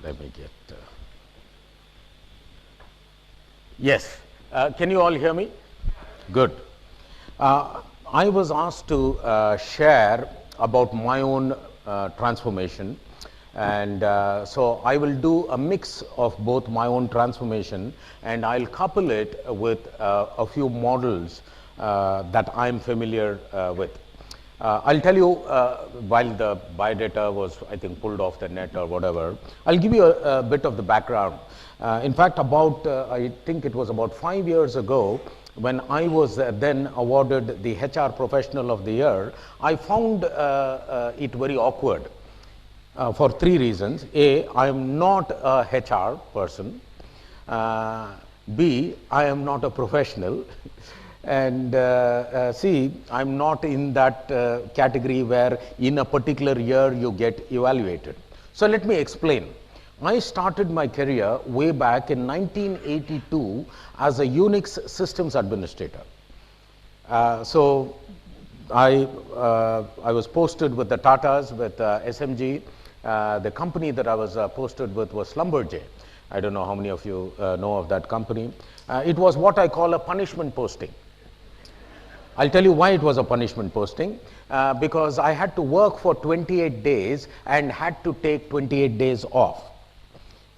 Let me get. Yes. Can you all hear me? Good. I was asked to share about my own transformation, and so I will do a mix of both my own transformation, and I'll couple it with a few models that I'm familiar with. I'll tell you, while the biodata was, I think, pulled off the net or whatever, I'll give you a bit of the background. In fact, I think it was about 5 years ago, when I was then awarded the HR Professional of the Year, I found it very awkward for 3 reasons. A, I am not a HR person. B, I am not a professional. And C, I'm not in that category where in a particular year you get evaluated. So let me explain. I started my career way back in 1982 as a Unix systems administrator. So I was posted with the Tatas, with SMG. The company that I was posted with was Schlumberger. I don't know how many of you know of that company. It was what I call a punishment posting. I'll tell you why it was a punishment posting, because I had to work for 28 days and had to take 28 days off.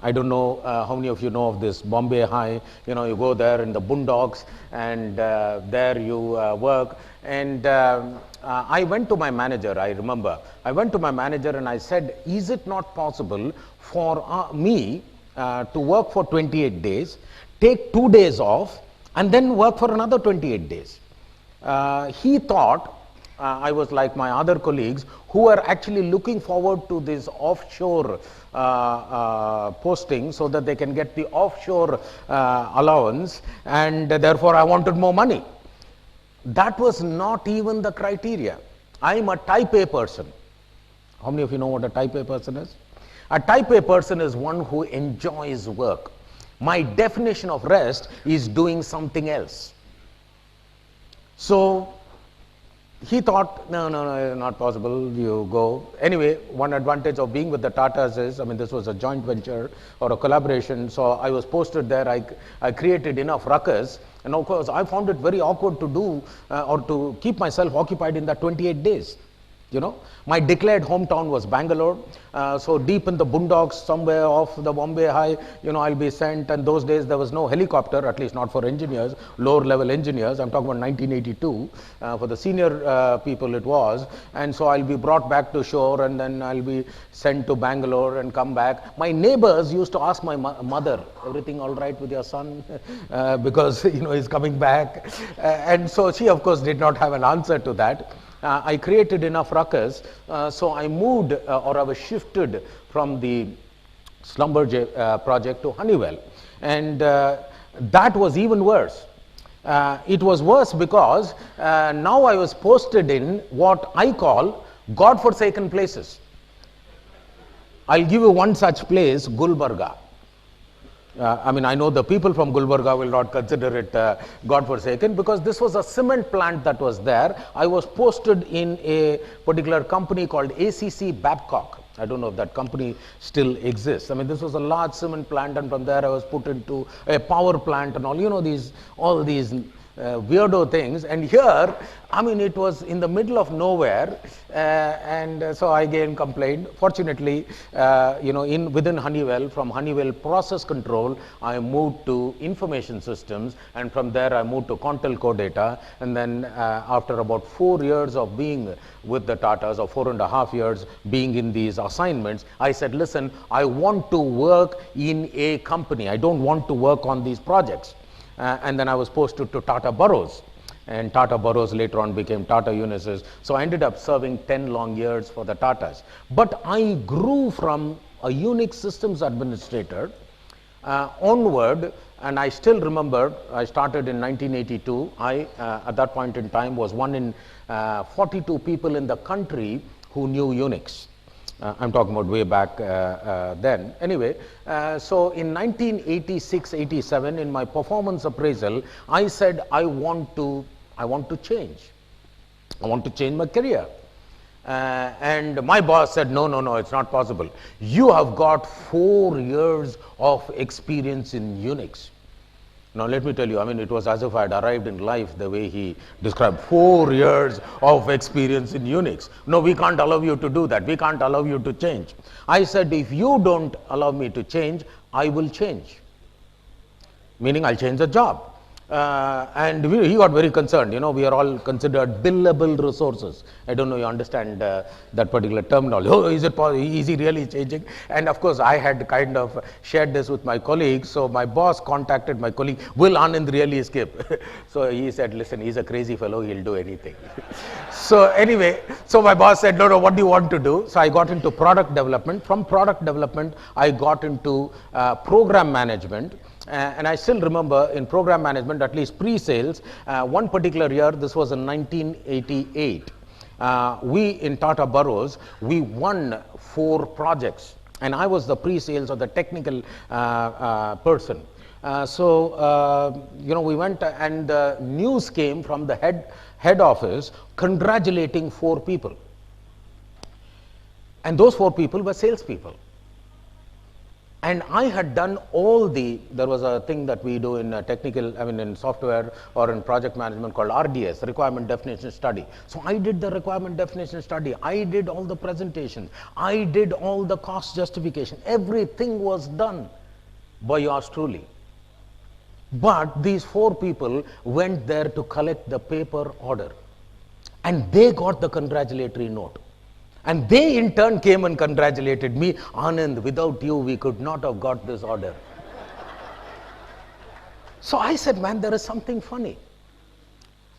I don't know how many of you know of this Bombay High. You know, you go there in the boondocks, and there you work. And I went to my manager, I remember. I went to my manager and I said, is it not possible for me to work for 28 days, take 2 days off, and then work for another 28 days? He thought I was like my other colleagues who were actually looking forward to this offshore posting so that they can get the offshore allowance, and therefore I wanted more money. That was not even the criteria. I am a type A person. How many of you know what a type A person is? A type A person is one who enjoys work. My definition of rest is doing something else. So he thought, no, not possible, you go. Anyway, one advantage of being with the Tatas is, I mean, this was a joint venture or a collaboration, so I was posted there. I created enough ruckus, and of course, I found it very awkward to do or to keep myself occupied in that 28 days. You know, my declared hometown was Bangalore, so deep in the boondocks, somewhere off the Bombay High, you know, I'll be sent. And those days there was no helicopter, at least not for engineers, lower level engineers. I'm talking about 1982. For the senior people it was, and so I'll be brought back to shore, and then I'll be sent to Bangalore and come back. My neighbors used to ask my mother, everything all right with your son? Because, you know, he's coming back. And so she, of course, did not have an answer to that. I created enough ruckus, so I moved or I was shifted from the Schlumberger project to Honeywell, and that was even worse. It was worse because now I was posted in what I call God-forsaken places. I'll give you one such place, Gulbarga. I mean, I know the people from Gulbarga will not consider it God-forsaken, because this was a cement plant that was there. I was posted in a particular company called ACC Babcock. I don't know if that company still exists. I mean, this was a large cement plant, and from there I was put into a power plant and all, you know, all these weirdo things. And here, I mean, it was in the middle of nowhere, and so I again complained. Fortunately, you know, within Honeywell, from Honeywell process control, I moved to information systems, and from there I moved to Contelco data. And then after about 4 years of being with the Tatas, or 4.5 years being in these assignments, I said, listen, I want to work in a company. I don't want to work on these projects. And then I was posted to Tata Burroughs, and Tata Burroughs later on became Tata Unisys. So I ended up serving 10 long years for the Tatas. But I grew from a Unix systems administrator onward, and I still remember I started in 1982. I, at that point in time, was one in 42 people in the country who knew Unix. I'm talking about way back then. Anyway, so in 1986-87, in my performance appraisal, I said I want to change. I want to change my career. And my boss said, no, no, no, it's not possible. You have got 4 years of experience in Unix. Now, let me tell you, I mean, it was as if I had arrived in life the way he described. 4 years of experience in Unix. No, we can't allow you to do that. We can't allow you to change. I said, if you don't allow me to change, I will change. Meaning, I'll change the job. And he got very concerned. You know, we are all considered billable resources. I don't know you understand that particular terminology. Oh, is he really changing? And of course, I had kind of shared this with my colleagues. So my boss contacted my colleague, will Anand really escape? So he said, listen, he's a crazy fellow, he'll do anything. So anyway, so my boss said, no, no, what do you want to do? So I got into product development. From product development, I got into program management. And I still remember in program management, at least pre-sales, one particular year, this was in 1988, we in Tata Burroughs, we won 4 projects, and I was the pre-sales or the technical person. You know, we went and the news came from the head office congratulating 4 people. And those 4 people were salespeople. And I had done all there was a thing that we do in in software or in project management called RDS, Requirement Definition Study. So I did the Requirement Definition Study. I did all the presentations. I did all the cost justification. Everything was done by yours truly. But these 4 people went there to collect the paper order. And they got the congratulatory note. And they in turn came and congratulated me. Anand, without you, we could not have got this order. So I said, man, there is something funny.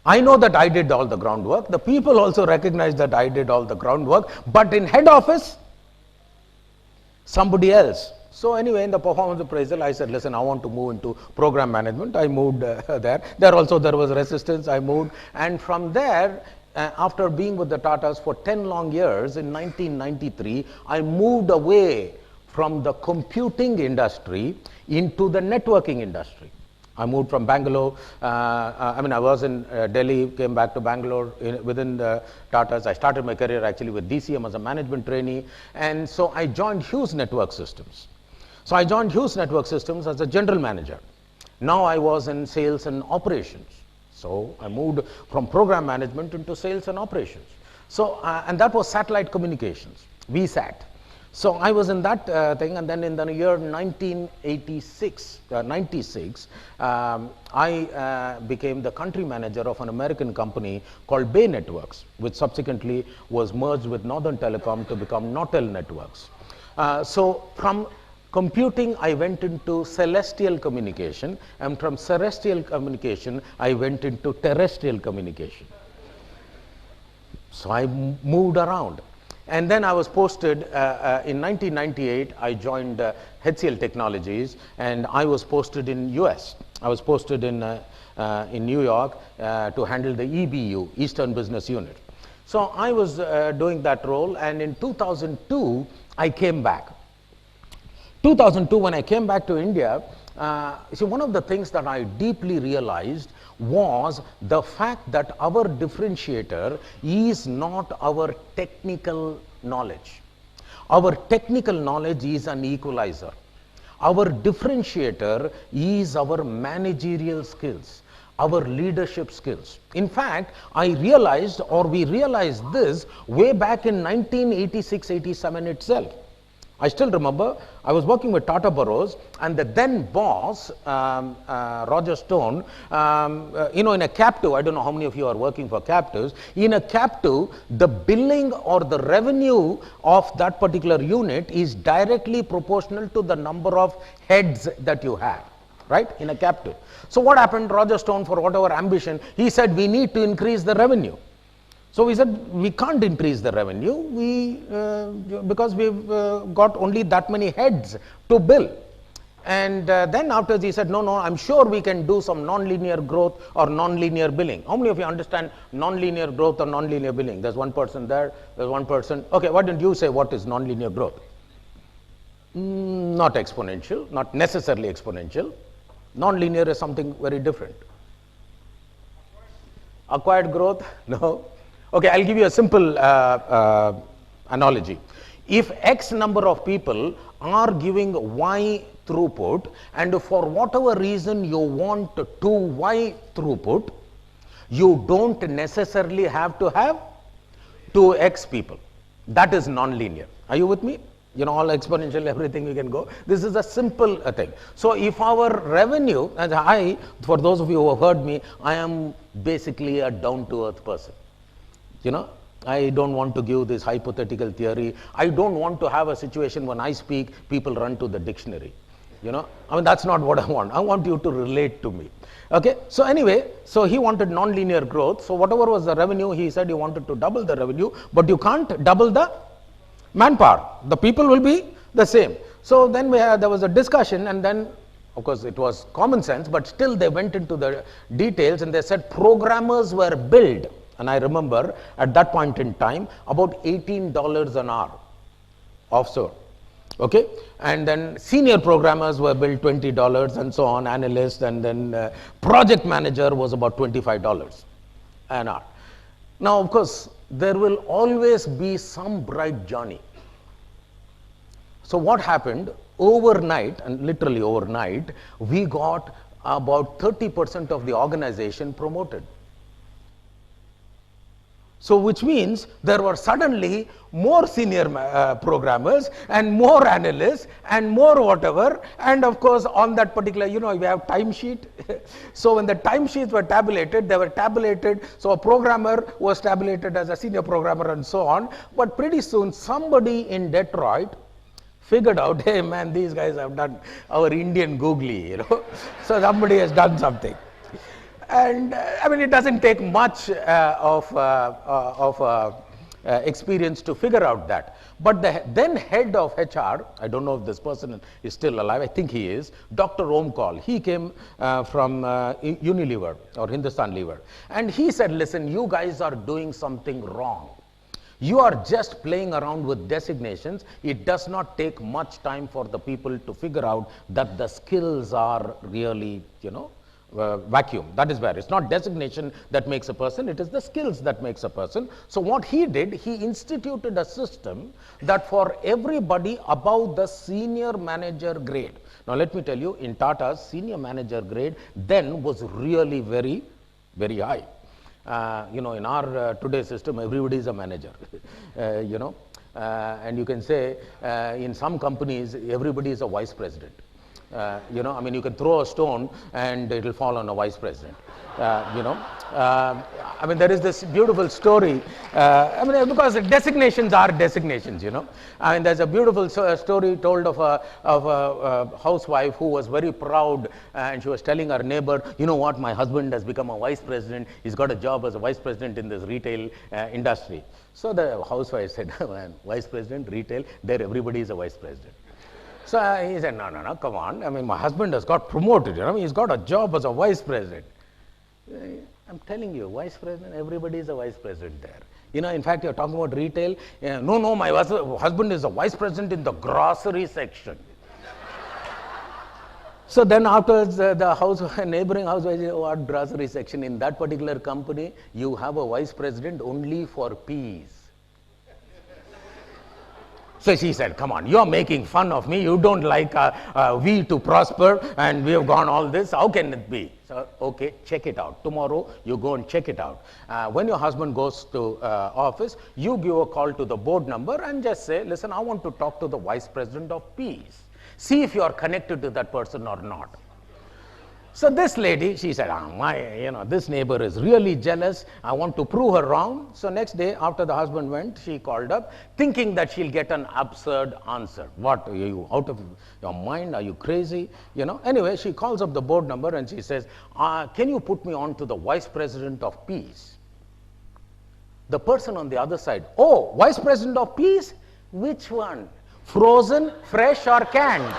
I know that I did all the groundwork. The people also recognized that I did all the groundwork. But in head office, somebody else. So anyway, in the performance appraisal, I said, listen, I want to move into program management. I moved there. There was resistance. I moved. And from there, after being with the Tatas for 10 long years, in 1993, I moved away from the computing industry into the networking industry. I moved from Bangalore. I was in Delhi, came back to Bangalore within the Tatas. I started my career actually with DCM as a management trainee. And so I joined Hughes Network Systems. So I joined Hughes Network Systems as a general manager. Now I was in sales and operations. So I moved from program management into sales and operations. So, and that was satellite communications, VSAT. So I was in that thing, and then in the year 96, I became the country manager of an American company called Bay Networks, which subsequently was merged with Northern Telecom to become Nortel Networks. So from computing, I went into celestial communication, and from celestial communication, I went into terrestrial communication. So I moved around. And then I was posted, in 1998, I joined HCL Technologies, and I was posted in US. I was posted in New York to handle the EBU, Eastern Business Unit. So I was doing that role, and in 2002, I came back. 2002, when I came back to India, see, one of the things that I deeply realized was the fact that our differentiator is not our technical knowledge. Our technical knowledge is an equalizer. Our differentiator is our managerial skills, our leadership skills. In fact, we realized this way back in 1986-87 itself. I still remember I was working with Tata Burroughs, and the then boss, Roger Stone, in a captive, I don't know how many of you are working for captives, in a captive, the billing or the revenue of that particular unit is directly proportional to the number of heads that you have, right, in a captive. So what happened? Roger Stone, for whatever ambition, he said, we need to increase the revenue. So we said, we can't increase the revenue because we've got only that many heads to bill. And then afterwards he said, no, I'm sure we can do some non-linear growth or non-linear billing. How many of you understand non-linear growth or non-linear billing? There's one person there, there's one person. Okay, why don't you say what is non-linear growth? Not exponential, not necessarily exponential. Non-linear is something very different. Acquired growth? No. Okay, I'll give you a simple analogy. If X number of people are giving Y throughput, and for whatever reason you want 2Y throughput, you don't necessarily have to have 2X people. That is non-linear. Are you with me? You know, all exponential, everything you can go. This is a simple thing. So if our revenue, as for those of you who have heard me, I am basically a down-to-earth person. You know, I don't want to give this hypothetical theory. I don't want to have a situation when I speak, people run to the dictionary. You know, I mean, that's not what I want. I want you to relate to me. Okay, so anyway, so he wanted non-linear growth. So whatever was the revenue, he said he wanted to double the revenue, but you can't double the manpower. The people will be the same. So then there was a discussion, and then of course it was common sense, but still they went into the details, and they said programmers were billed, and I remember at that point in time about $18 an hour offshore. Okay, and then senior programmers were billed $20 and so on, analysts, and then project manager was about $25 an hour. Now, of course, there will always be some bright Johnny. So what happened overnight, and literally overnight, we got about 30% of the organization promoted. So which means there were suddenly more senior programmers and more analysts and more whatever, and of course on that particular, you know, we have timesheet. So when the timesheets were tabulated, they were tabulated, so a programmer was tabulated as a senior programmer and so on, but pretty soon somebody in Detroit figured out, hey man, these guys have done our Indian googly, you know, so somebody has done something. And I mean, it doesn't take much of experience to figure out that. But the then head of HR, I don't know if this person is still alive, I think he is, Dr. Omkal. He came from Unilever or Hindustan Lever. And he said, listen, you guys are doing something wrong. You are just playing around with designations. It does not take much time for the people to figure out that the skills are really, you know, vacuum. That is where it's not designation that makes a person, it is the skills that makes a person. So what he did, he instituted a system that for everybody above the senior manager grade. Now let me tell you, in Tata's senior manager grade then was really very, very high. You know, in our today's system, everybody is a manager. You know, and you can say in some companies, everybody is a vice president. You know, I mean, you can throw a stone and it will fall on a vice president. You know, I mean, there is this beautiful story. I mean, because designations are designations, you know. I mean, there's a beautiful story told of a housewife who was very proud, and she was telling her neighbor, you know what, my husband has become a vice president. He's got a job as a vice president in this retail industry. So the housewife said, vice president, retail, there everybody is a vice president. So he said, no, come on. I mean, my husband has got promoted. You know, he's got a job as a vice president. I'm telling you, vice president, everybody is a vice president there. You know, in fact, you're talking about retail. No, my husband is a vice president in the grocery section. So then afterwards, the neighboring housewife said, what grocery section? In that particular company, you have a vice president only for peas. So she said, come on, you're making fun of me. You don't like we to prosper, and we have gone all this. How can it be? So, okay, check it out. Tomorrow, you go and check it out. When your husband goes to office, you give a call to the board number and just say, listen, I want to talk to the vice president of peace. See if you are connected to that person or not. So this lady, she said, this neighbor is really jealous. I want to prove her wrong. So next day, after the husband went, she called up, thinking that she'll get an absurd answer. What, are you out of your mind? Are you crazy? You know. Anyway, she calls up the board number and she says, can you put me on to the vice president of peace? The person on the other side, oh, vice president of peace? Which one? Frozen, fresh, or canned?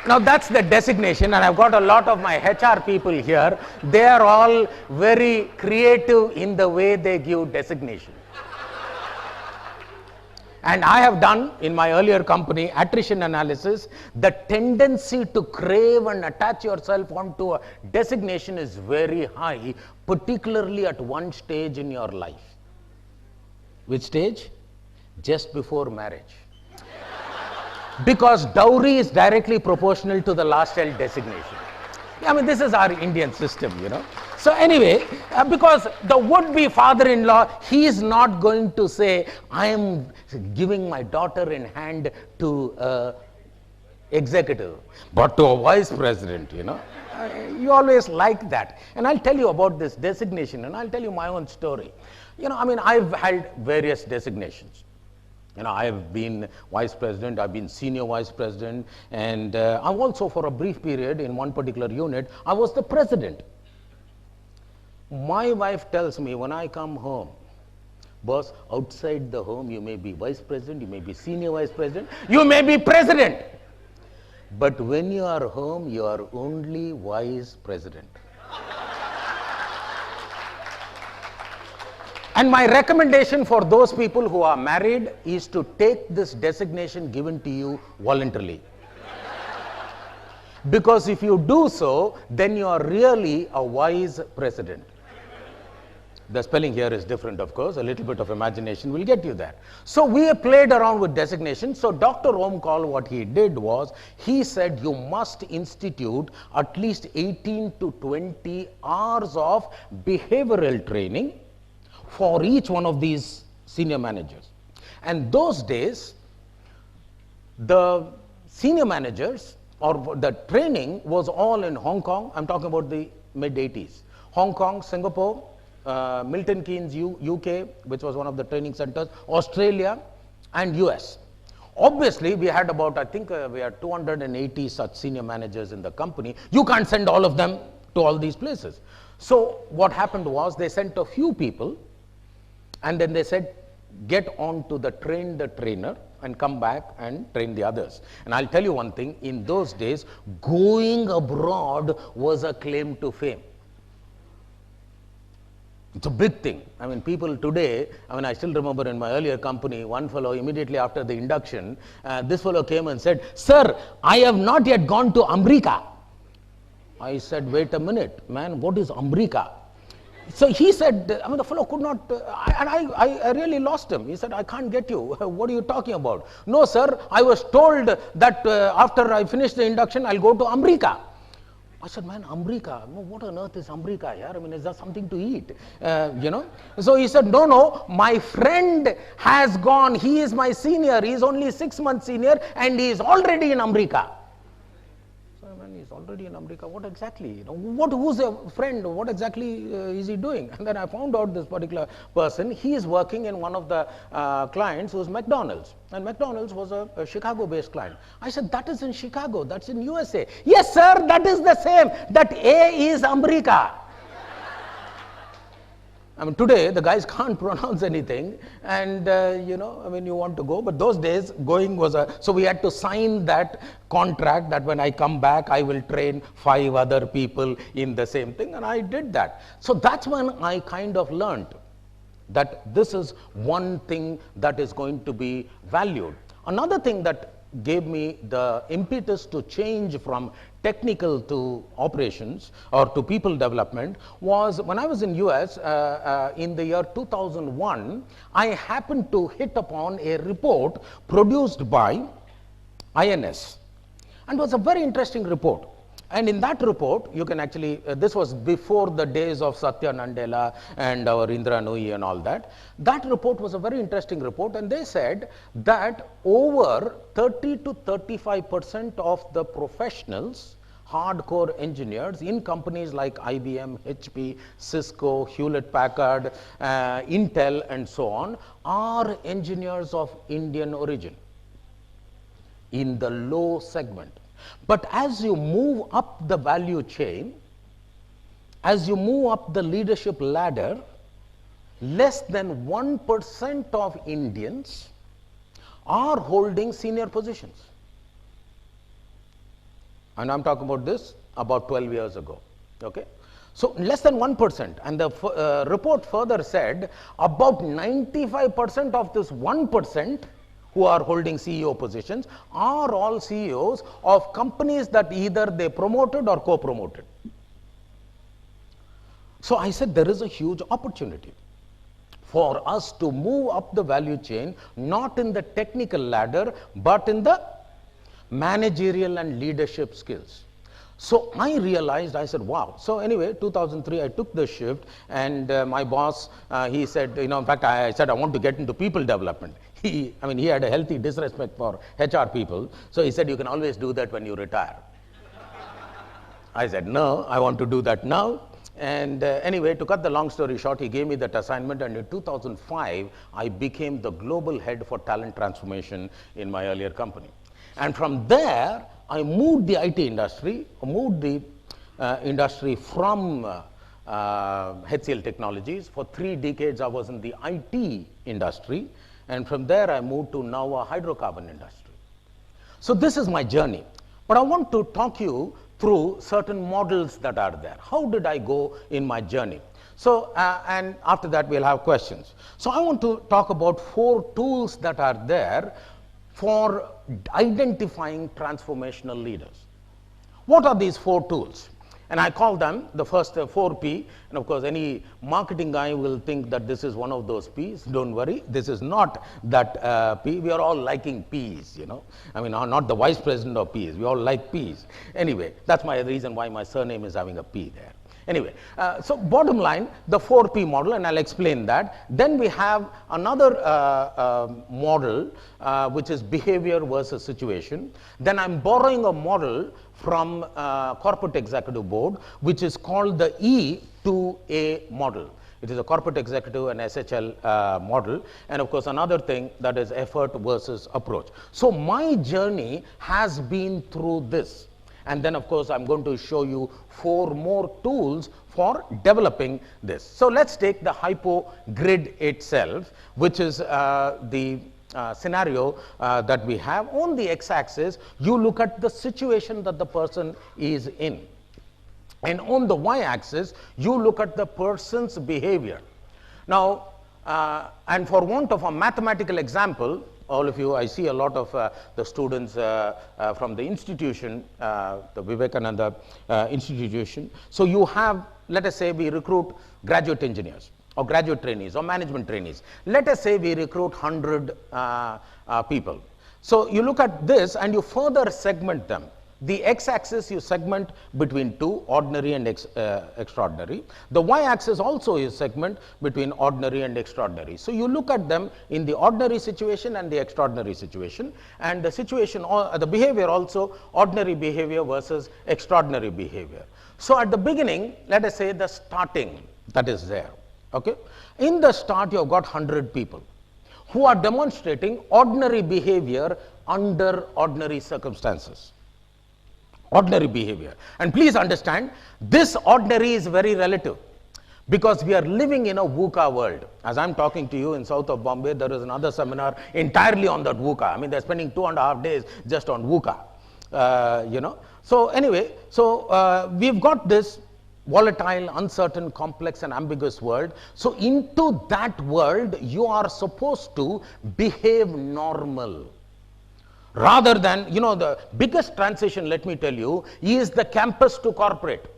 Now that's the designation, and I've got a lot of my HR people here. They are all very creative in the way they give designation. And I have done in my earlier company attrition analysis. The tendency to crave and attach yourself onto a designation is very high, particularly at one stage in your life. Which stage? Just before marriage. Because dowry is directly proportional to the last child designation. I mean, this is our Indian system, you know. So anyway, because the would-be father-in-law, he is not going to say, I am giving my daughter in hand to executive, but to a vice president, you know. You always like that. And I'll tell you about this designation, and I'll tell you my own story. You know, I mean, I've held various designations. You know, I have been vice president, I've been senior vice president, and I've also, for a brief period in one particular unit, I was the president. My wife tells me when I come home, boss, outside the home you may be vice president, you may be senior vice president, you may be president. But when you are home, you are only vice president. And my recommendation for those people who are married is to take this designation given to you voluntarily. Because if you do so, then you are really a vice president. The spelling here is different, of course. A little bit of imagination will get you there. So we played around with designation. So Dr. Omkal, what he did was, he said you must institute at least 18 to 20 hours of behavioral training for each one of these senior managers. And those days, the senior managers, or the training was all in Hong Kong. I'm talking about the mid-80s. Hong Kong, Singapore, Milton Keynes, UK, which was one of the training centers, Australia, and US. Obviously, we had about, I think we had 280 such senior managers in the company. You can't send all of them to all these places. So what happened was, they sent a few people, and then they said, get on to the train the trainer and come back and train the others. And I'll tell you one thing, in those days, going abroad was a claim to fame. It's a big thing. I mean, people today, I mean, I still remember in my earlier company, one fellow immediately after the induction, this fellow came and said, sir, I have not yet gone to America. I said, wait a minute, man, what is America? So he said, I mean, the fellow could not, and I really lost him. He said, I can't get you. What are you talking about? No, sir, I was told that after I finish the induction, I'll go to America. I said, man, America, what on earth is America here? I mean, is that something to eat? You know? So he said, no, my friend has gone. He is my senior. He is only 6 months senior, and he is already in America. He's already in America. What exactly? You know, who's a friend? What exactly is he doing? And then I found out this particular person. He is working in one of the clients who is McDonald's. And McDonald's was a Chicago-based client. I said, that is in Chicago. That's in USA. Yes, sir, that is the same. That A is America. I mean, today the guys can't pronounce anything, and you know, I mean, you want to go, but those days going was so we had to sign that contract that when I come back, I will train 5 other people in the same thing, and I did that. So that's when I kind of learned that this is one thing that is going to be valued. Another thing that gave me the impetus to change from technical to operations or to people development was when I was in US in the year 2001, I happened to hit upon a report produced by INS, and it was a very interesting report. And in that report, you can actually, this was before the days of Satya Nadella and our Indra Nooyi and all that. That report was a very interesting report, and they said that over 30 to 35% of the professionals, hardcore engineers in companies like IBM, HP, Cisco, Hewlett Packard, Intel, and so on, are engineers of Indian origin in the low segment. But as you move up the value chain, as you move up the leadership ladder, less than 1% of Indians are holding senior positions. And I'm talking about this about 12 years ago. Okay? So less than 1%. And the report further said about 95% of this 1% who are holding CEO positions are all CEOs of companies that either they promoted or co-promoted. So I said there is a huge opportunity for us to move up the value chain, not in the technical ladder, but in the managerial and leadership skills. So I realized, I said, wow. So anyway, 2003, I took the shift, and my boss, he said, in fact, I said, I want to get into people development. He had a healthy disrespect for HR people. So he said, you can always do that when you retire. I said, no, I want to do that now. And anyway, to cut the long story short, he gave me that assignment, and in 2005, I became the global head for talent transformation in my earlier company. And from there, I moved the IT industry, moved the industry from HCL Technologies. For 3 decades, I was in the IT industry, and from there, I moved to now a hydrocarbon industry. So this is my journey. But I want to talk you through certain models that are there. How did I go in my journey? So, and after that, we'll have questions. So I want to talk about 4 tools that are there for identifying transformational leaders. What are these 4 tools? And I call them the first 4P. And of course, any marketing guy will think that this is one of those P's. Don't worry, this is not that P. We are all liking P's, not the vice president of P's. We all like P's. Anyway, that's my reason why my surname is having a P there. Anyway, so bottom line, the 4P model, and I'll explain that. Then we have another model, which is behavior versus situation. Then I'm borrowing a model from corporate executive board, which is called the E2A model. It is a corporate executive and SHL model. And of course, another thing that is effort versus approach. So my journey has been through this. And then, of course, I'm going to show you 4 more tools for developing this. So let's take the hypo grid itself, which is the scenario that we have. On the x-axis, you look at the situation that the person is in. And on the y-axis, you look at the person's behavior. Now, and for want of a mathematical example, all of you, I see a lot of the students from the institution, the Vivekananda institution. So you have, let us say we recruit graduate engineers or graduate trainees or management trainees. Let us say we recruit 100 people. So you look at this and you further segment them. The x-axis you segment between 2, ordinary and extraordinary. The y-axis also is segment between ordinary and extraordinary. So you look at them in the ordinary situation and the extraordinary situation, and the situation, or the behavior also, ordinary behavior versus extraordinary behavior. So at the beginning, let us say the starting that is there. Okay, in the start you have got 100 people who are demonstrating ordinary behavior under ordinary circumstances. Ordinary behavior. And please understand, this ordinary is very relative, because we are living in a VUCA world. As I'm talking to you in south of Bombay, there is another seminar entirely on that VUCA. They're spending 2.5 days just on VUCA. So anyway, we've got this volatile, uncertain, complex and ambiguous world. So into that world, you are supposed to behave normal. Rather than, the biggest transition, let me tell you, is the campus to corporate.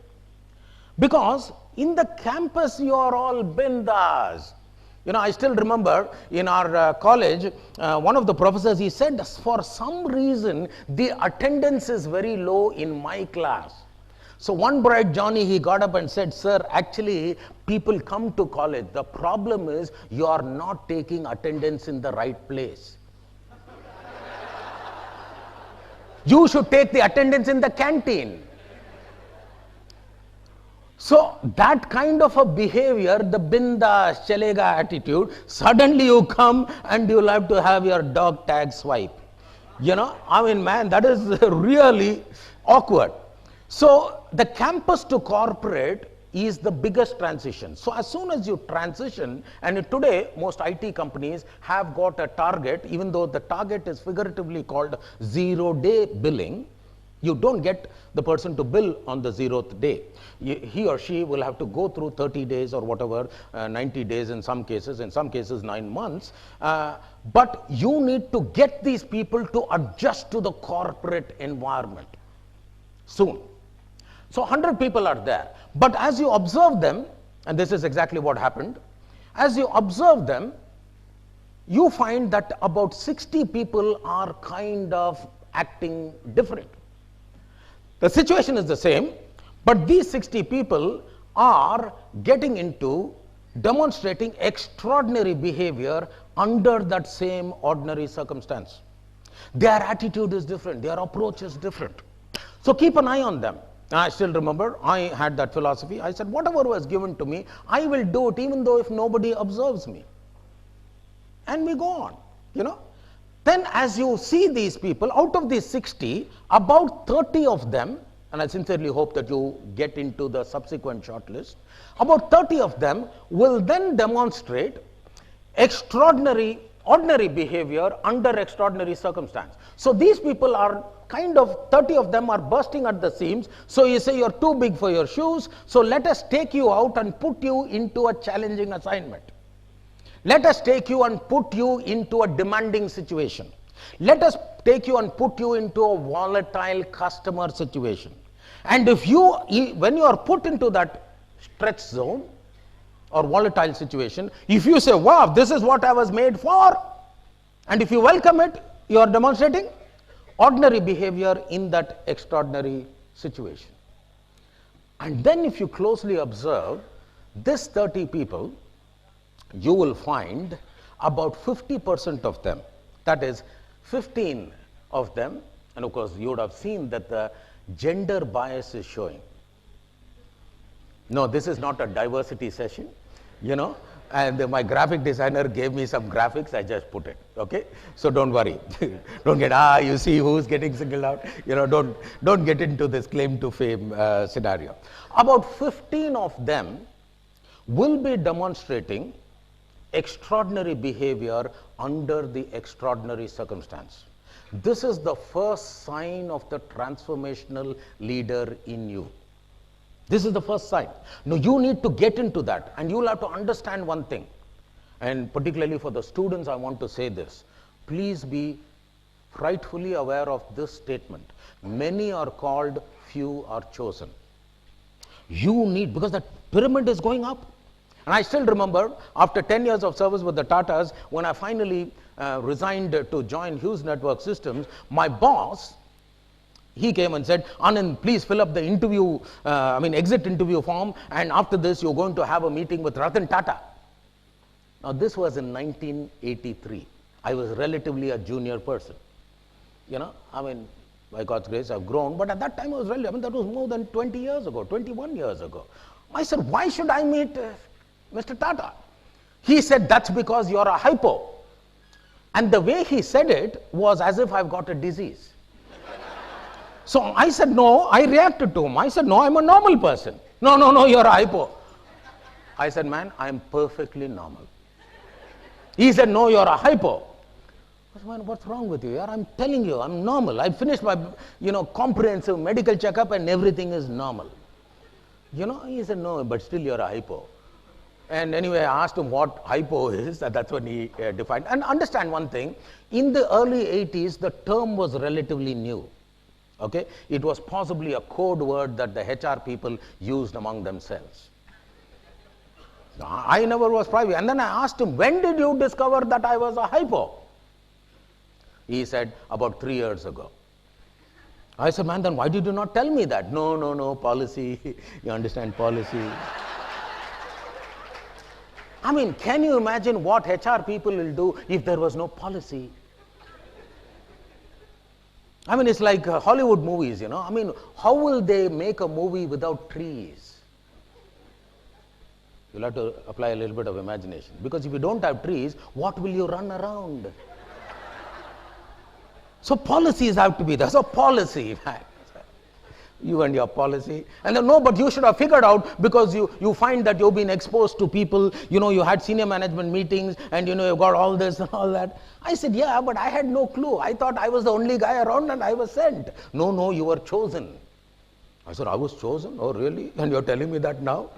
Because in the campus, you are all bindas. I still remember in our college, one of the professors, he said, for some reason, the attendance is very low in my class. So one bright Johnny, he got up and said, sir, actually, people come to college. The problem is you are not taking attendance in the right place. You should take the attendance in the canteen. So that kind of a behavior, the bindas, chalega attitude, suddenly you come and you'll have to have your dog tag swipe. Man, that is really awkward. So the campus to corporate is the biggest transition. So as soon as you transition, and today most IT companies have got a target, even though the target is figuratively called 0-day billing, You don't get the person to bill on the 0th day. He or she will have to go through 30 days or whatever, 90 days in some cases 9 months. But you need to get these people to adjust to the corporate environment soon. So 100 people are there. But as you observe them, and this is exactly what happened, as you observe them, you find that about 60 people are kind of acting different. The situation is the same, but these 60 people are getting into demonstrating extraordinary behavior under that same ordinary circumstance. Their attitude is different, their approach is different. So keep an eye on them. I still remember I had that philosophy. I said, whatever was given to me, I will do it even though if nobody observes me. And we go on, you know. Then as you see these people, out of these 60, about 30 of them, and I sincerely hope that you get into the subsequent shortlist, about 30 of them will then demonstrate ordinary behavior under extraordinary circumstance. So these people are kind of, 30 of them are bursting at the seams. So you say you're too big for your shoes, so let us take you out and put you into a challenging assignment. Let us take you and put you into a demanding situation. Let us take you and put you into a volatile customer situation. And if you, when you are put into that stretch zone or volatile situation, if you say, wow, this is what I was made for, and if you welcome it, you are demonstrating ordinary behavior in that extraordinary situation. And then if you closely observe this 30 people, you will find about 50% of them, that is 15 of them, and of course you would have seen that the gender bias is showing. No, this is not a diversity session, you know, and my graphic designer gave me some graphics, I just put it, okay? So don't worry, don't get, you see who's getting singled out, you know, don't get into this claim to fame scenario. About 15 of them will be demonstrating extraordinary behavior under the extraordinary circumstance. This is the first sign of the transformational leader in you. This is the first sign. Now you need to get into that, and you will have to understand one thing, and particularly for the students I want to say this. Please be frightfully aware of this statement. Many are called, few are chosen. You need, because that pyramid is going up. And I still remember, after 10 years of service with the Tatas, when I finally resigned to join Hughes Network Systems, my boss, he came and said, Anand, please fill up the interview, exit interview form, and after this you're going to have a meeting with Ratan Tata. Now this was in 1983. I was relatively a junior person. You know, by God's grace I've grown, but at that time I was that was more than 20 years ago, 21 years ago. I said, why should I meet Mr. Tata? He said, that's because you're a hypo. And the way he said it was as if I've got a disease. So I said, no, I reacted to him. I said, no, I'm a normal person. No, you're a hypo. I said, man, I'm perfectly normal. He said, no, you're a hypo. I said, man, what's wrong with you? Yeah, I'm telling you, I'm normal. I finished my, comprehensive medical checkup and everything is normal. He said, no, but still you're a hypo. And anyway, I asked him what hypo is, and that's when he defined. And understand one thing, in the early 80s, the term was relatively new. Okay? It was possibly a code word that the HR people used among themselves. I never was private. And then I asked him, when did you discover that I was a hypo? He said, about 3 years ago. I said, man, then why did you not tell me that? No, policy. You understand policy. Can you imagine what HR people will do if there was no policy? It's like Hollywood movies, how will they make a movie without trees? You'll have to apply a little bit of imagination. Because if you don't have trees, what will you run around? So policies have to be there. So policy. You and your policy. And then, no, but you should have figured out, because you find that you've been exposed to people, you had senior management meetings, and you've got all this and all that. I said, yeah, but I had no clue. I thought I was the only guy around and I was sent. No, you were chosen. I said, I was chosen? Oh, really? And you're telling me that now?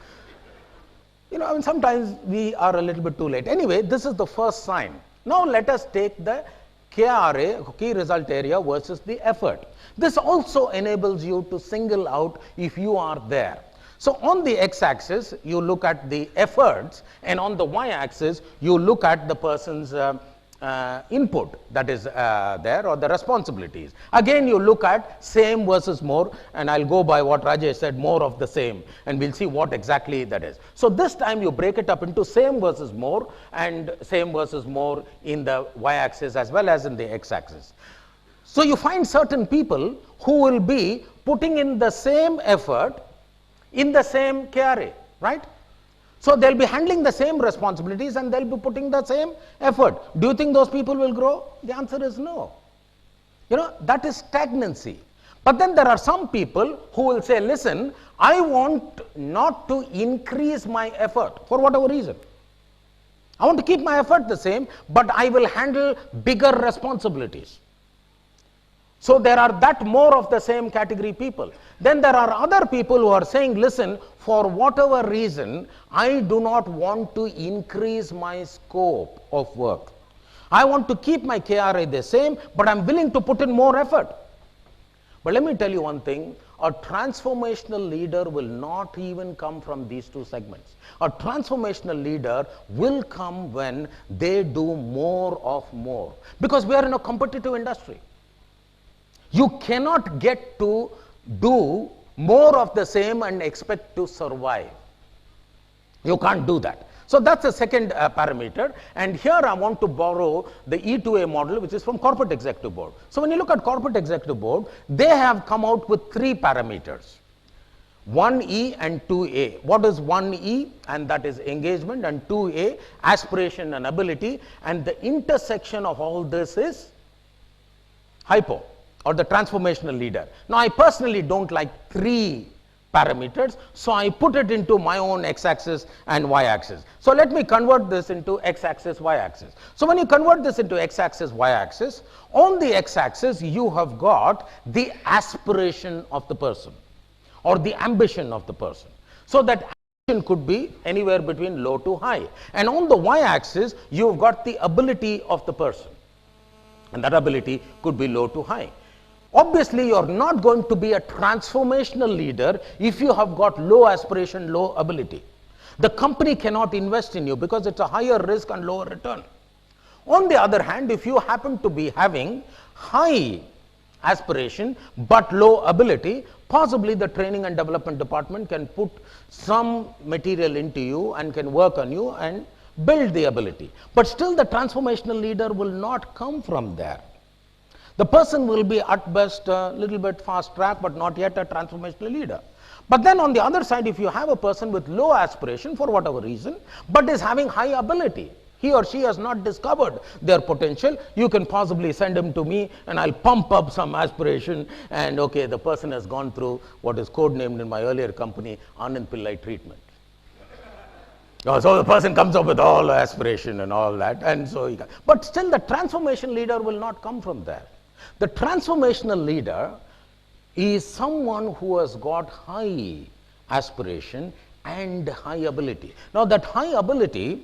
Sometimes we are a little bit too late. Anyway, this is the first sign. Now let us take the KRA, key result area, versus the effort. This also enables you to single out if you are there. So on the x-axis, you look at the efforts, and on the y-axis, you look at the person's input that is there, or the responsibilities. Again, you look at same versus more, and I'll go by what Rajesh said, more of the same, and we'll see what exactly that is. So this time you break it up into same versus more, and same versus more in the y-axis as well as in the x-axis. So you find certain people who will be putting in the same effort in the same KRA, right? So they'll be handling the same responsibilities and they'll be putting the same effort. Do you think those people will grow? The answer is no. That is stagnancy. But then there are some people who will say, listen, I want not to increase my effort for whatever reason. I want to keep my effort the same, but I will handle bigger responsibilities. So there are that more of the same category people. Then there are other people who are saying, listen, for whatever reason, I do not want to increase my scope of work. I want to keep my KRA the same, but I'm willing to put in more effort. But let me tell you one thing, a transformational leader will not even come from these two segments. A transformational leader will come when they do more of more. Because we are in a competitive industry. You cannot get to do more of the same and expect to survive. You can't do that. So that's the second parameter. And here I want to borrow the E2A model, which is from Corporate Executive Board. So when you look at Corporate Executive Board, they have come out with three parameters, 1E and 2A. What is 1E? And that is engagement, and 2A, aspiration and ability. And the intersection of all this is hypo, or the transformational leader. Now, I personally don't like three parameters, so I put it into my own x-axis and y-axis. So let me convert this into x-axis, y-axis. So when you convert this into x-axis, y-axis, on the x-axis you have got the aspiration of the person, or the ambition of the person. So that ambition could be anywhere between low to high. And on the y-axis, you've got the ability of the person, and that ability could be low to high. Obviously, you're not going to be a transformational leader if you have got low aspiration, low ability. The company cannot invest in you because it's a higher risk and lower return. On the other hand, if you happen to be having high aspiration but low ability, possibly the training and development department can put some material into you and can work on you and build the ability. But still, the transformational leader will not come from there. The person will be at best a little bit fast track, but not yet a transformational leader. But then on the other side, if you have a person with low aspiration for whatever reason, but is having high ability, he or she has not discovered their potential, you can possibly send him to me and I'll pump up some aspiration, and okay, the person has gone through what is codenamed in my earlier company, Anand Pillai treatment. So the person comes up with all aspiration and all that, and so he can. But still, the transformation leader will not come from there. The transformational leader is someone who has got high aspiration and high ability. Now, that high ability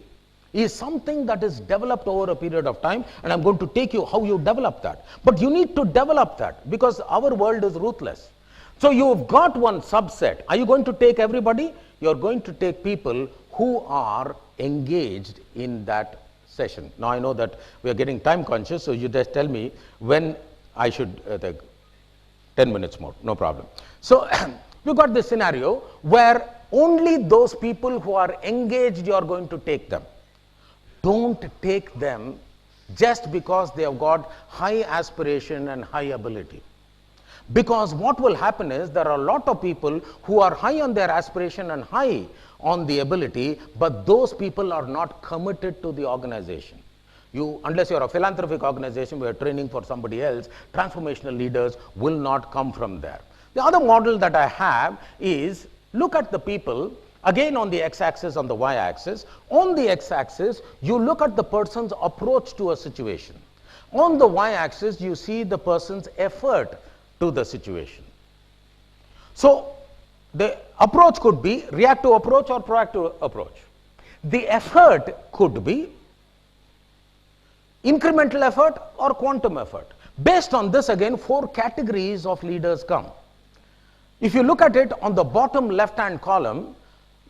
is something that is developed over a period of time, and I'm going to take you how you develop that. But you need to develop that because our world is ruthless. So you've got one subset. Are you going to take everybody? You're going to take people who are engaged in that session. Now, I know that we are getting time conscious, so you just tell me when I should take 10 minutes more, no problem. So you got this scenario where only those people who are engaged, you are going to take them. Don't take them just because they have got high aspiration and high ability. Because what will happen is there are a lot of people who are high on their aspiration and high on the ability, but those people are not committed to the organization. Unless you're a philanthropic organization where you're training for somebody else, transformational leaders will not come from there. The other model that I have is look at the people again on the x-axis, on the y-axis. On the x-axis, you look at the person's approach to a situation. On the y-axis, you see the person's effort to the situation. So the approach could be reactive approach or proactive approach. The effort could be incremental effort or quantum effort. Based on this, again, 4 categories of leaders come. If you look at it on the bottom left-hand column,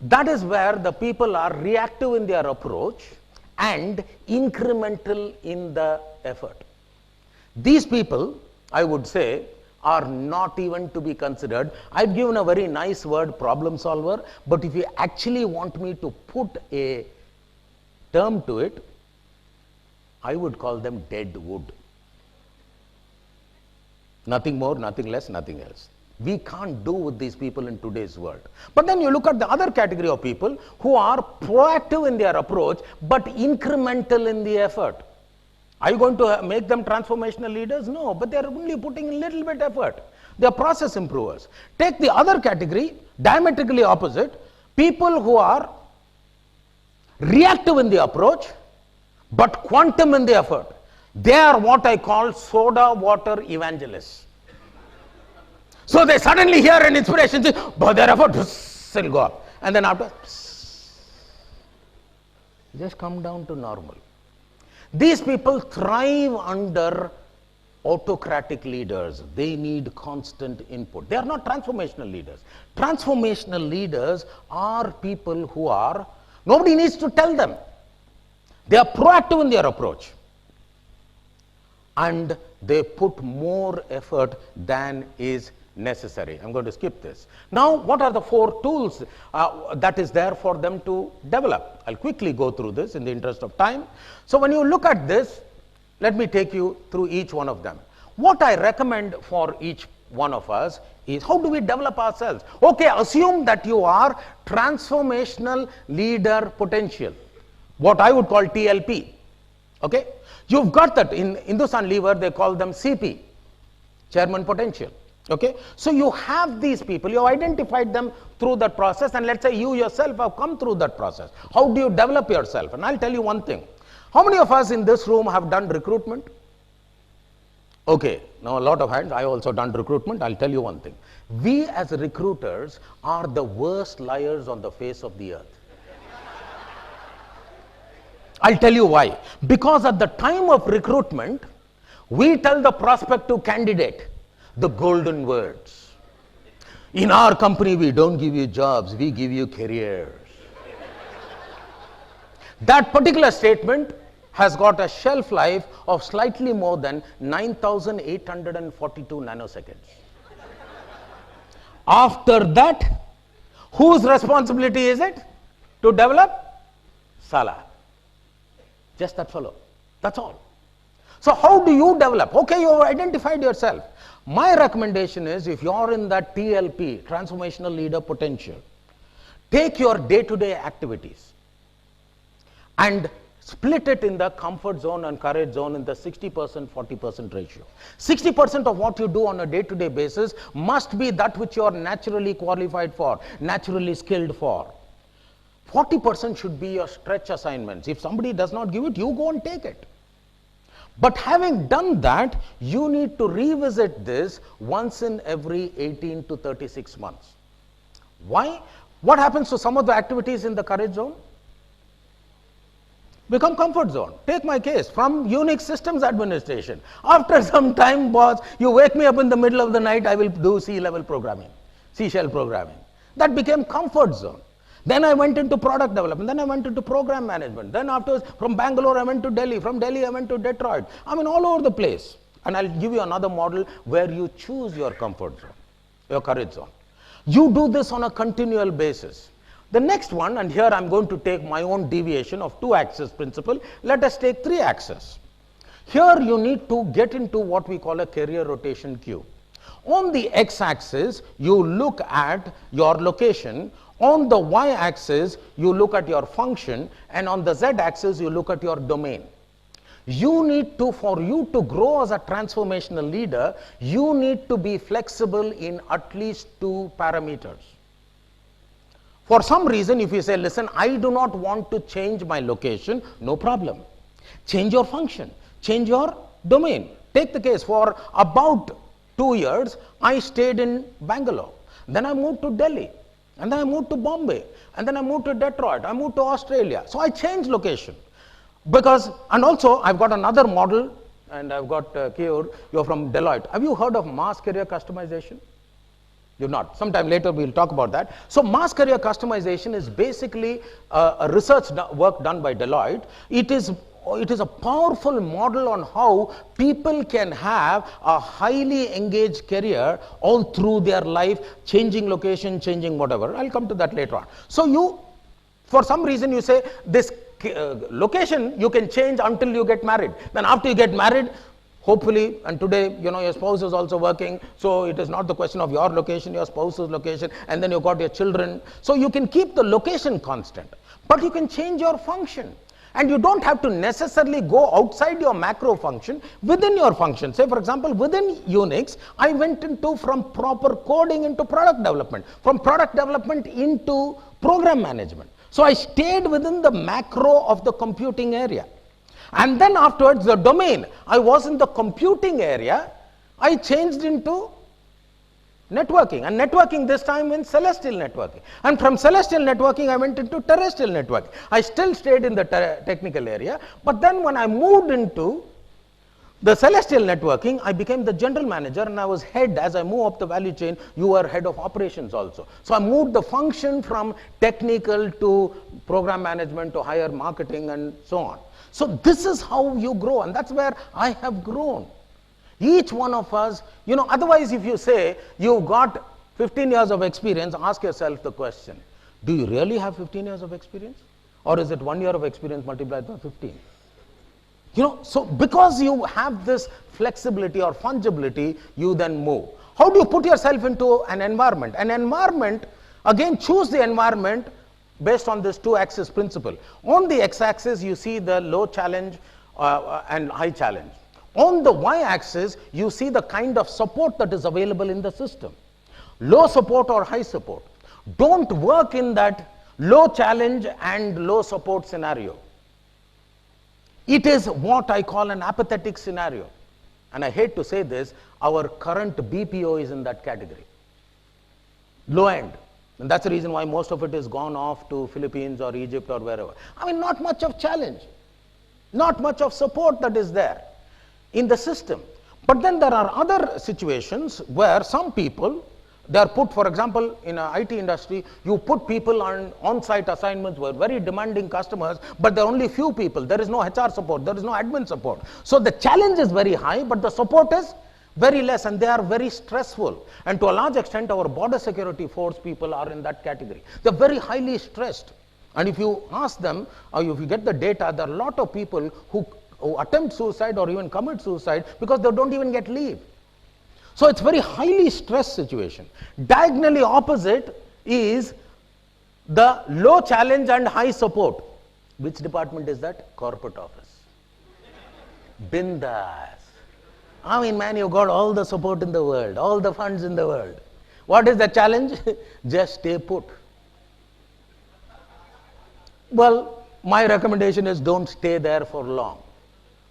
that is where the people are reactive in their approach and incremental in the effort. These people, I would say, are not even to be considered. I've given a very nice word, problem solver, but if you actually want me to put a term to it, I would call them dead wood. Nothing more, nothing less, nothing else. We can't do with these people in today's world. But then you look at the other category of people who are proactive in their approach but incremental in the effort. Are you going to make them transformational leaders? No, but they are only putting a little bit effort. They are process improvers. Take the other category, diametrically opposite, people who are reactive in the approach but quantum in the effort. They are what I call soda water evangelists. So they suddenly hear an inspiration, say, but their effort will go up. And then after, just come down to normal. These people thrive under autocratic leaders. They need constant input. They are not transformational leaders. Transformational leaders are people who are, nobody needs to tell them. They are proactive in their approach. And they put more effort than is necessary. I'm going to skip this. Now, what are the 4 tools that is there for them to develop? I'll quickly go through this in the interest of time. So when you look at this, let me take you through each one of them. What I recommend for each one of us is, how do we develop ourselves? Okay, assume that you are transformational leader potential, what I would call TLP. Okay, you've got that. In Hindustan Lever, they call them CP, chairman potential. Okay, so you have these people, you have identified them through that process, and let's say you yourself have come through that process. How do you develop yourself? And I'll tell you one thing. How many of us in this room have done recruitment? Okay, now a lot of hands. I also done recruitment. I'll tell you one thing. We as recruiters are the worst liars on the face of the earth. I'll tell you why. Because at the time of recruitment, we tell the prospective candidate the golden words. In our company, we don't give you jobs, we give you careers. That particular statement has got a shelf life of slightly more than 9,842 nanoseconds. After that, whose responsibility is it to develop? Salah. Just that fellow. That's all. So how do you develop? Okay, you have identified yourself. My recommendation is, if you are in that TLP, transformational leader potential, take your day-to-day activities and split it in the comfort zone and courage zone in the 60%, 40% ratio. 60% of what you do on a day-to-day basis must be that which you are naturally qualified for, naturally skilled for. 40% should be your stretch assignments. If somebody does not give it, you go and take it. But having done that, you need to revisit this once in every 18 to 36 months. Why? What happens to some of the activities in the courage zone? Become comfort zone. Take my case, from Unix systems administration. After some time, boss, you wake me up in the middle of the night, I will do C-level programming, C-shell programming. That became comfort zone. Then I went into product development, then I went into program management, then afterwards from Bangalore I went to Delhi, from Delhi I went to Detroit. I mean all over the place. And I'll give you another model where you choose your comfort zone, your courage zone. You do this on a continual basis. The next one, and here I'm going to take my own deviation of 2-axis principle, let us take 3-axis. Here you need to get into what we call a career rotation queue. On the x-axis, you look at your location. On the y-axis, you look at your function, and on the z-axis, you look at your domain. For you to grow as a transformational leader, you need to be flexible in at least two parameters. For some reason, if you say, listen, I do not want to change my location, no problem. Change your function, change your domain. Take the case, for about 2 years, I stayed in Bangalore. Then I moved to Delhi. And then I moved to Bombay. And then I moved to Detroit. I moved to Australia. So I changed location. And also, I've got another model, and I've got Keyur, you're from Deloitte. Have you heard of mass career customization? You've not. Sometime later, we'll talk about that. So mass career customization is basically a research work done by Deloitte. It is a powerful model on how people can have a highly engaged career all through their life, changing location, changing whatever. I'll come to that later on. So for some reason, you say this location you can change until you get married. Then after you get married, hopefully, and today, your spouse is also working, so it is not the question of your location, your spouse's location, and then you got your children. So you can keep the location constant, but you can change your function. And you don't have to necessarily go outside your macro function, within your function. Say, for example, within Unix, I went from proper coding into product development, from product development into program management. So I stayed within the macro of the computing area. And then afterwards, the domain, I was in the computing area, I changed into networking. And networking this time means celestial networking. And from celestial networking, I went into terrestrial networking. I still stayed in the technical area, but then when I moved into the celestial networking, I became the general manager, and I was head. As I move up the value chain, you are head of operations also. So I moved the function from technical to program management to higher marketing and so on. So this is how you grow, and that's where I have grown. Each one of us, otherwise if you say you've got 15 years of experience, ask yourself the question, do you really have 15 years of experience? Or is it 1 year of experience multiplied by 15? So because you have this flexibility or fungibility, you then move. How do you put yourself into an environment? An environment, again, choose the environment based on this 2-axis principle. On the x-axis, you see the low challenge and high challenge. On the y-axis, you see the kind of support that is available in the system. Low support or high support. Don't work in that low challenge and low support scenario. It is what I call an apathetic scenario. And I hate to say this, our current BPO is in that category. Low end. And that's the reason why most of it is gone off to Philippines or Egypt or wherever. Not much of challenge. Not much of support that is there in the system. But then there are other situations where some people, they are put, for example, in an IT industry, you put people on-site assignments who are very demanding customers, but there are only few people. There is no HR support, there is no admin support. So the challenge is very high, but the support is very less, and they are very stressful. And to a large extent, our border security force people are in that category. They are very highly stressed. And if you ask them, or if you get the data, there are a lot of people who attempt suicide or even commit suicide because they don't even get leave. So it's very highly stressed situation. Diagonally opposite is the low challenge and high support. Which department is that? Corporate office. Bindas. Man, you've got all the support in the world, all the funds in the world. What is the challenge? Just stay put. Well, my recommendation is don't stay there for long.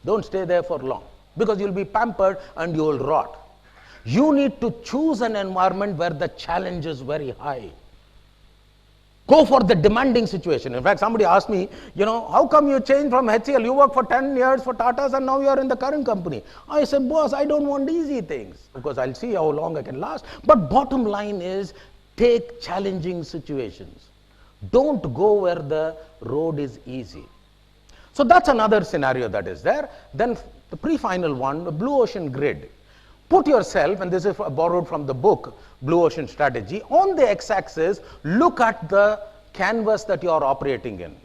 Don't stay there for long, because you'll be pampered and you will rot. You need to choose an environment where the challenge is very high. Go for the demanding situation. In fact, somebody asked me, how come you changed from HCL? You worked for 10 years for Tata's and now you are in the current company. I said, boss, I don't want easy things, because I'll see how long I can last. But bottom line is, take challenging situations. Don't go where the road is easy. So that's another scenario that is there. Then the pre-final one, the blue ocean grid. Put yourself, and this is borrowed from the book, Blue Ocean Strategy, on the x-axis, look at the canvas that you are operating in.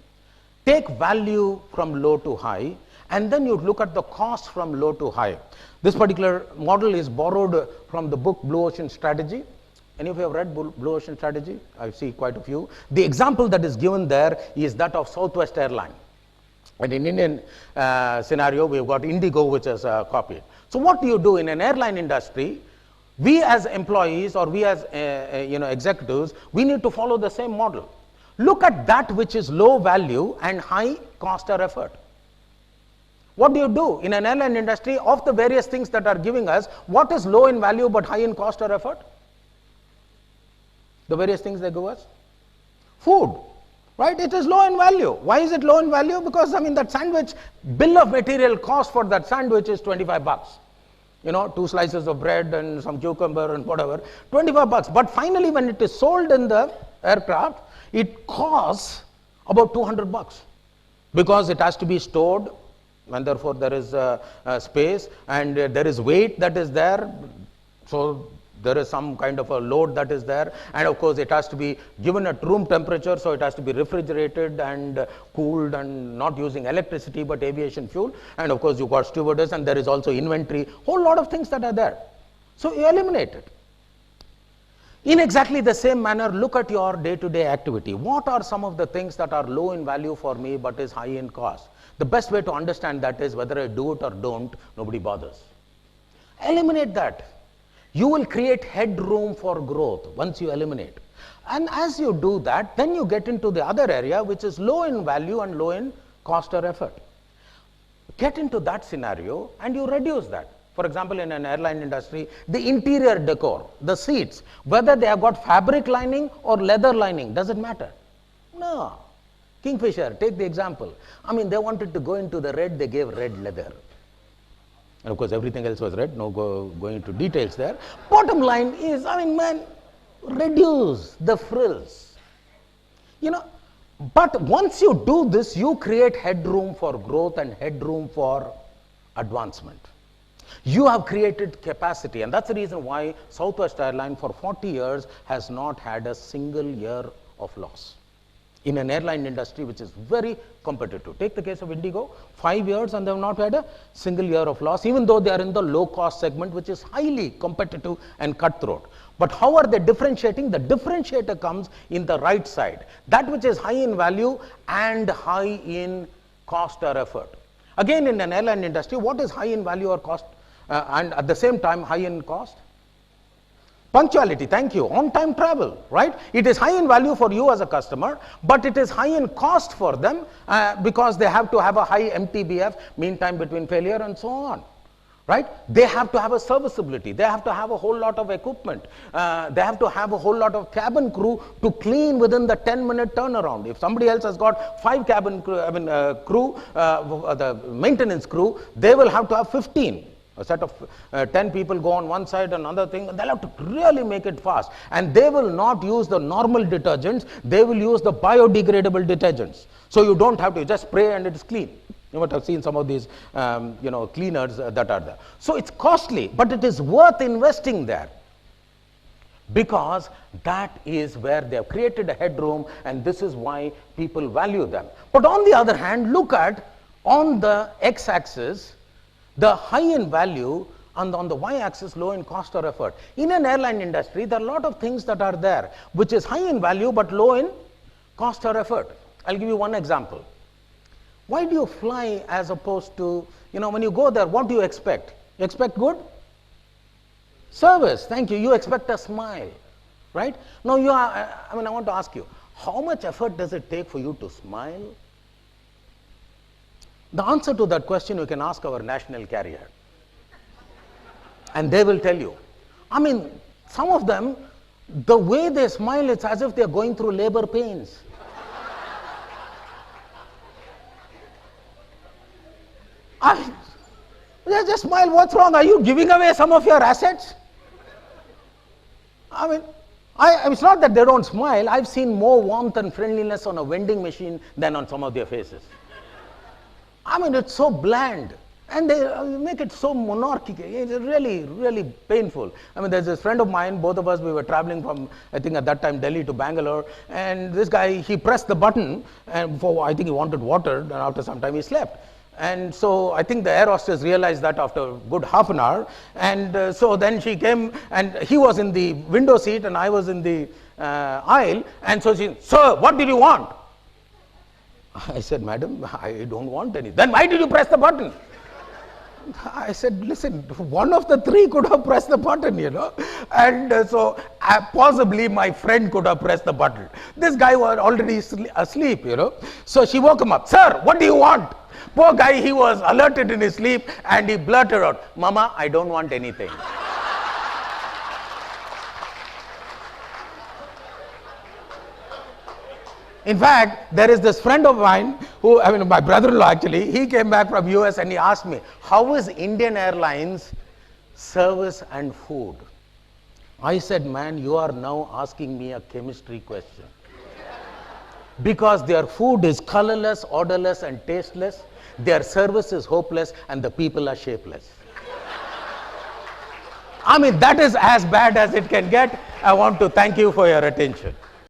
Take value from low to high, and then you look at the cost from low to high. This particular model is borrowed from the book Blue Ocean Strategy. Any of you have read Blue Ocean Strategy? I see quite a few. The example that is given there is that of Southwest Airlines. And in Indian scenario, we've got Indigo, which is copied. So what do you do in an airline industry? We as employees or we as executives, we need to follow the same model. Look at that which is low value and high cost or effort. What do you do in an airline industry? Of the various things that are giving us, what is low in value but high in cost or effort? The various things they give us? Food, right? It is low in value. Why is it low in value? Because that sandwich, bill of material cost for that sandwich is 25 bucks. 2 slices of bread and some cucumber and whatever, 25 bucks. But finally, when it is sold in the aircraft, it costs about 200 bucks because it has to be stored, and therefore there is space, and there is weight that is there. So there is some kind of a load that is there, and of course it has to be given at room temperature, so it has to be refrigerated and cooled and not using electricity but aviation fuel. And of course you've got stewardess, and there is also inventory, whole lot of things that are there. So you eliminate it. In exactly the same manner, look at your day-to-day activity. What are some of the things that are low in value for me but is high in cost? The best way to understand that is whether I do it or don't, nobody bothers. Eliminate that. You will create headroom for growth once you eliminate. And as you do that, then you get into the other area which is low in value and low in cost or effort. Get into that scenario and you reduce that. For example, in an airline industry, the interior decor, the seats, whether they have got fabric lining or leather lining, does it matter? No. Kingfisher, take the example. They wanted to go into the red, they gave red leather. And of course, everything else was red, no going into details there. Bottom line is, reduce the frills. But once you do this, you create headroom for growth and headroom for advancement. You have created capacity, and that's the reason why Southwest Airlines for 40 years has not had a single year of loss. In an airline industry which is very competitive. Take the case of Indigo, 5 years and they have not had a single year of loss, even though they are in the low cost segment which is highly competitive and cutthroat. But how are they differentiating? The differentiator comes in the right side. That which is high in value and high in cost or effort. Again, in an airline industry, what is high in value or cost and at the same time high in cost? Punctuality, thank you. On-time travel, right? It is high in value for you as a customer, but it is high in cost for them because they have to have a high MTBF, mean time between failure, and so on, right? They have to have a serviceability. They have to have a whole lot of equipment. They have to have a whole lot of cabin crew to clean within the 10-minute turnaround. If somebody else has got 5 cabin crew, the maintenance crew, they will have to have 15. A set of 10 people go on one side, another thing, they'll have to really make it fast. And they will not use the normal detergents, they will use the biodegradable detergents. So you don't have to just spray and it's clean. You might have seen some of these cleaners that are there. So it's costly, but it is worth investing there, because that is where they have created a headroom, and this is why people value them. But on the other hand, look at on the x-axis, the high in value, and on the y-axis, low in cost or effort. In an airline industry, there are a lot of things that are there, which is high in value but low in cost or effort. I'll give you one example. Why do you fly as opposed to, when you go there, what do you expect? You expect good service. Thank you. You expect a smile, right? Now, I want to ask you, how much effort does it take for you to smile? The answer to that question you can ask our national carrier, and they will tell you. Some of them, the way they smile, it's as if they're going through labor pains. They just smile. What's wrong? Are you giving away some of your assets? It's not that they don't smile. I've seen more warmth and friendliness on a vending machine than on some of their faces. It's so bland, and they make it so monarchic. It's really, really painful. There's this friend of mine, both of us, we were traveling from, I think at that time, Delhi to Bangalore, and this guy, he pressed the button, and I think he wanted water, and after some time he slept. And so I think the air hostess realized that after a good half an hour, and so then she came, and he was in the window seat, and I was in the aisle, and so she, "Sir, what did you want?" I said, madam, I don't want any. Then why did you press the button? I said, listen, one of the three could have pressed the button, and so possibly my friend could have pressed the button. This guy was already asleep, So she woke him up. Sir, what do you want? Poor guy, he was alerted in his sleep and he blurted out, Mama, I don't want anything. In fact, there is this friend of mine who, my brother-in-law actually, he came back from US and he asked me, how is Indian Airlines service and food? I said, man, you are now asking me a chemistry question. Because their food is colorless, odorless and tasteless, their service is hopeless and the people are shapeless. That is as bad as it can get. I want to thank you for your attention.